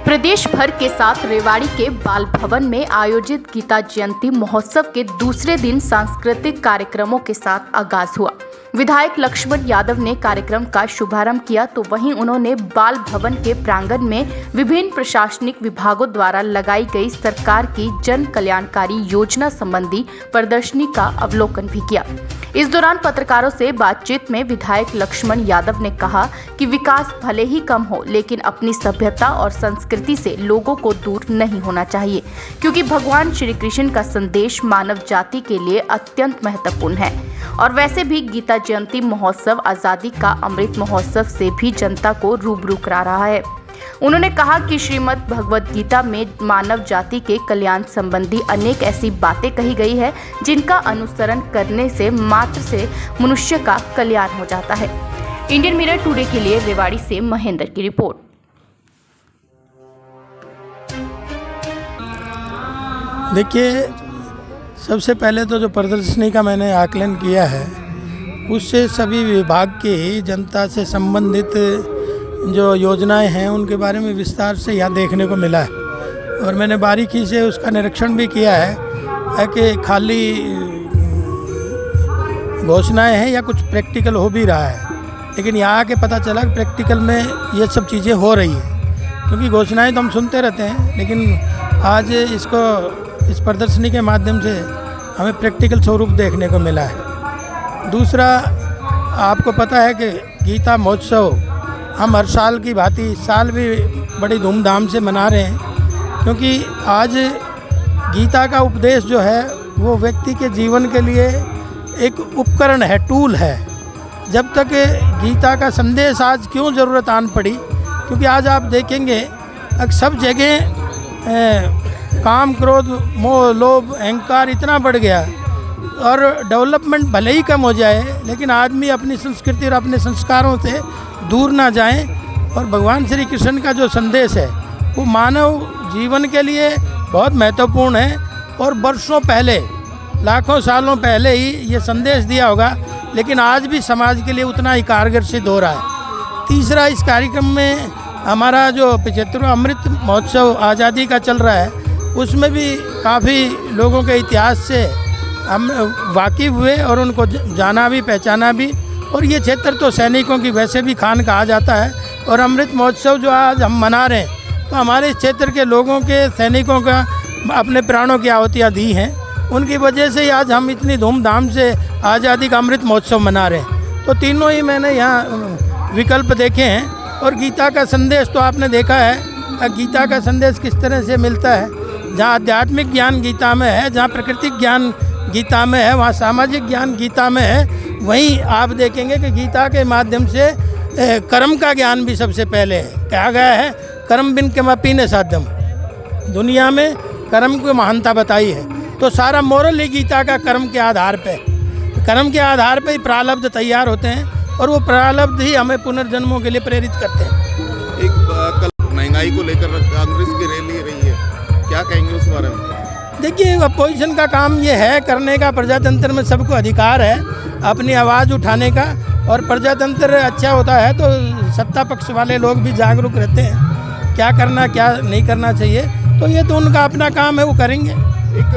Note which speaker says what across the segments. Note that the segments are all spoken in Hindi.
Speaker 1: प्रदेश भर के साथ रेवाड़ी के बाल भवन में आयोजित गीता जयंती महोत्सव के दूसरे दिन सांस्कृतिक कार्यक्रमों के साथ आगाज हुआ। विधायक लक्ष्मण यादव ने कार्यक्रम का शुभारंभ किया तो वहीं उन्होंने बाल भवन के प्रांगण में विभिन्न प्रशासनिक विभागों द्वारा लगाई गई सरकार की जन कल्याणकारी योजना संबंधी प्रदर्शनी का अवलोकन भी किया। इस दौरान पत्रकारों से बातचीत में विधायक लक्ष्मण यादव ने कहा कि विकास भले ही कम हो लेकिन अपनी सभ्यता और संस्कृति से लोगों को दूर नहीं होना चाहिए, क्योंकि भगवान श्री कृष्ण का संदेश मानव जाति के लिए अत्यंत महत्वपूर्ण है। और वैसे भी गीता जयंती महोत्सव आजादी का अमृत महोत्सव से भी जनता को रूबरू करा रहा है। उन्होंने कहा कि श्रीमद् भगवद गीता में मानव जाति के कल्याण संबंधी अनेक ऐसी बातें कही गई है जिनका अनुसरण करने से मात्र से मनुष्य का कल्याण हो जाता है। इंडियन मिरर टुडे के लिए रेवाड़ी से महेंद्र की रिपोर्ट।
Speaker 2: देखिए, सबसे पहले तो जो प्रदर्शनी का मैंने आकलन किया है उससे सभी विभाग की जनता से संबंधित जो योजनाएं हैं उनके बारे में विस्तार से यहाँ देखने को मिला है और मैंने बारीकी से उसका निरीक्षण भी किया है कि खाली घोषणाएं हैं या कुछ प्रैक्टिकल हो भी रहा है, लेकिन यहाँ आके पता चला कि प्रैक्टिकल में ये सब चीज़ें हो रही हैं। क्योंकि घोषणाएं तो हम सुनते रहते हैं, लेकिन आज इस प्रदर्शनी के माध्यम से हमें प्रैक्टिकल स्वरूप देखने को मिला है। दूसरा, आपको पता है कि गीता महोत्सव हम हर साल की भांति इस साल भी बड़ी धूमधाम से मना रहे हैं, क्योंकि आज गीता का उपदेश जो है वो व्यक्ति के जीवन के लिए एक उपकरण है, टूल है। जब तक गीता का संदेश आज क्यों ज़रूरत आन पड़ी, क्योंकि आज आप देखेंगे सब जगह काम, क्रोध, मोह, लोभ, अहंकार इतना बढ़ गया और डेवलपमेंट भले ही कम हो जाए लेकिन आदमी अपनी संस्कृति और अपने संस्कारों से दूर ना जाएं। और भगवान श्री कृष्ण का जो संदेश है वो मानव जीवन के लिए बहुत महत्वपूर्ण है और वर्षों पहले, लाखों सालों पहले ही ये संदेश दिया होगा, लेकिन आज भी समाज के लिए उतना ही कारगर सिद्ध हो रहा है। तीसरा, इस कार्यक्रम में हमारा जो 75वां अमृत महोत्सव आज़ादी का चल रहा है उसमें भी काफ़ी लोगों के इतिहास से हम वाकिफ़ हुए और उनको जाना भी, पहचाना भी। और ये क्षेत्र तो सैनिकों की वैसे भी खान कहा जाता है और अमृत महोत्सव जो आज हम मना रहे हैं तो हमारे क्षेत्र के लोगों के, सैनिकों का अपने प्राणों की आहुतियाँ दी हैं, उनकी वजह से ही आज हम इतनी धूमधाम से आज़ादी का अमृत महोत्सव मना रहे हैं। तो तीनों ही मैंने यहाँ विकल्प देखे हैं और गीता का संदेश तो आपने देखा है, गीता का संदेश किस तरह से मिलता है। जहाँ आध्यात्मिक ज्ञान गीता में है, जहाँ प्राकृतिक ज्ञान गीता में है, वहाँ सामाजिक ज्ञान गीता में है। वहीं आप देखेंगे कि गीता के माध्यम से कर्म का ज्ञान भी सबसे पहले है। कहा गया है कर्म बिन किमपि न साध्यम, दुनिया में कर्म की महानता बताई है। तो सारा मोरल ही गीता का कर्म के आधार पे, कर्म के आधार पे ही प्रारब्ध तैयार होते हैं और वो प्रारब्ध ही हमें पुनर्जन्मों के लिए प्रेरित करते हैं।
Speaker 3: कल महंगाई को लेकर कांग्रेस की रैली रही है, क्या कहेंगे उस बारे में?
Speaker 2: देखिए, अपोजिशन का काम ये है करने का, प्रजातंत्र में सबको अधिकार है अपनी आवाज़ उठाने का, और प्रजातंत्र अच्छा होता है तो सत्ता पक्ष वाले लोग भी जागरूक रहते हैं क्या करना क्या नहीं करना चाहिए। तो ये तो उनका अपना काम है, वो करेंगे।
Speaker 3: एक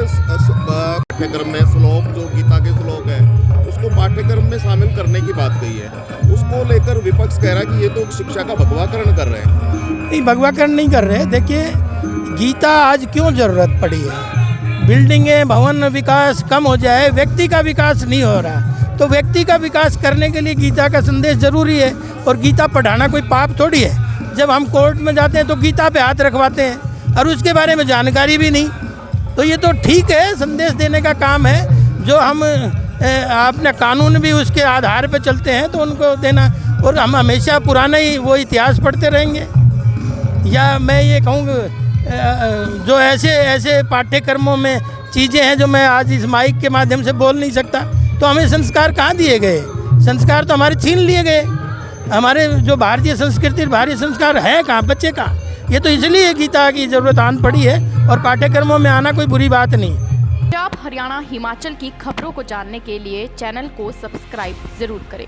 Speaker 3: पाठ्यक्रम में श्लोक, जो गीता के श्लोक है उसको पाठ्यक्रम में शामिल करने की बात कही है, उसको लेकर विपक्ष कह रहा है कि ये तो शिक्षा का भगवाकरण कर रहे हैं।
Speaker 2: नहीं, भगवाकरण नहीं कर रहे। देखिए, गीता आज क्यों ज़रूरत पड़ी है, बिल्डिंगें, भवन विकास कम हो जाए, व्यक्ति का विकास नहीं हो रहा, तो व्यक्ति का विकास करने के लिए गीता का संदेश जरूरी है। और गीता पढ़ाना कोई पाप थोड़ी है। जब हम कोर्ट में जाते हैं तो गीता पे हाथ रखवाते हैं और उसके बारे में जानकारी भी नहीं, तो ये तो ठीक है, संदेश देने का काम है। जो हम अपने कानून भी उसके आधार पे चलते हैं तो उनको देना, और हम हमेशा पुराना ही वो इतिहास पढ़ते रहेंगे। या मैं ये कहूँगा, जो ऐसे पाठ्यक्रमों में चीज़ें हैं जो मैं आज इस माइक के माध्यम से बोल नहीं सकता, तो हमें संस्कार कहाँ दिए गए? संस्कार तो हमारे छीन लिए गए। हमारे जो भारतीय संस्कृति, भारतीय संस्कार है कहाँ, बच्चे कहाँ? ये तो इसलिए गीता की ज़रूरत आन पड़ी है, और पाठ्यक्रमों में आना कोई बुरी बात नहीं है।
Speaker 1: पंजाब, हरियाणा, हिमाचल की खबरों को जानने के लिए चैनल को सब्सक्राइब जरूर करें।